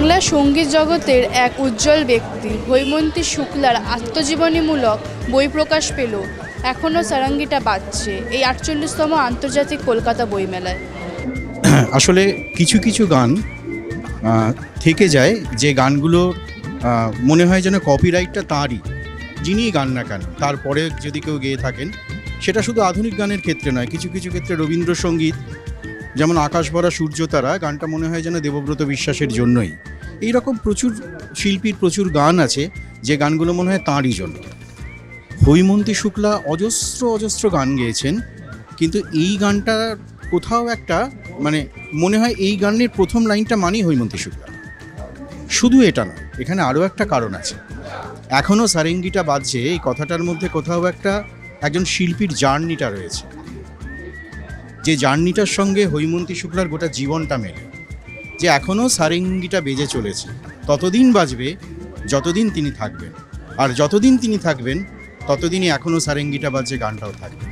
বাংলা সঙ্গীত জগতের এক উজ্জ্বল ব্যক্তি হৈমন্তী শুক্লার আত্মজীবনীমূলক বই প্রকাশ পেল এখনও সারাঙ্গিটা বাজছে এই ৪৮তম আন্তর্জাতিক কলকাতা বইমেলায়। আসলে কিছু কিছু গান থেকে যায় যে গানগুলোর মনে হয় যেন কপিরাইটটা তাঁরই, যিনিই গান না কেন তারপরে যদি কেউ গেয়ে থাকেন, সেটা শুধু আধুনিক গানের ক্ষেত্রে নয়, কিছু কিছু ক্ষেত্রে রবীন্দ্রসঙ্গীত যেমন আকাশ ভরা সূর্যতারা গানটা মনে হয় যেন দেবব্রত বিশ্বাসের জন্যই। এইরকম প্রচুর শিল্পীর প্রচুর গান আছে যে গানগুলো মনে হয় তাঁরই জন্য। হৈমন্তী শুক্লা অজস্র অজস্র গান গেয়েছেন, কিন্তু এই গানটার কোথাও একটা মানে মনে হয় এই গানের প্রথম লাইনটা মানি হৈমন্তী শুক্লা। শুধু এটা নয়, এখানে আরও একটা কারণ আছে। এখনও সারেঙ্গিটা বাজছে এই কথাটার মধ্যে কোথাও একজন শিল্পীর জার্নিটা রয়েছে, যে জার্নিটার সঙ্গে হৈমন্তী শুক্লার গোটা জীবনটা মেলে, যে এখনও সারেঙ্গিটা বেজে চলেছে, ততদিন বাজবে যতদিন তিনি থাকবেন, আর যতদিন তিনি থাকবেন ততদিনই এখনও সারেঙ্গিটা বাজছে গানটাও থাকবে।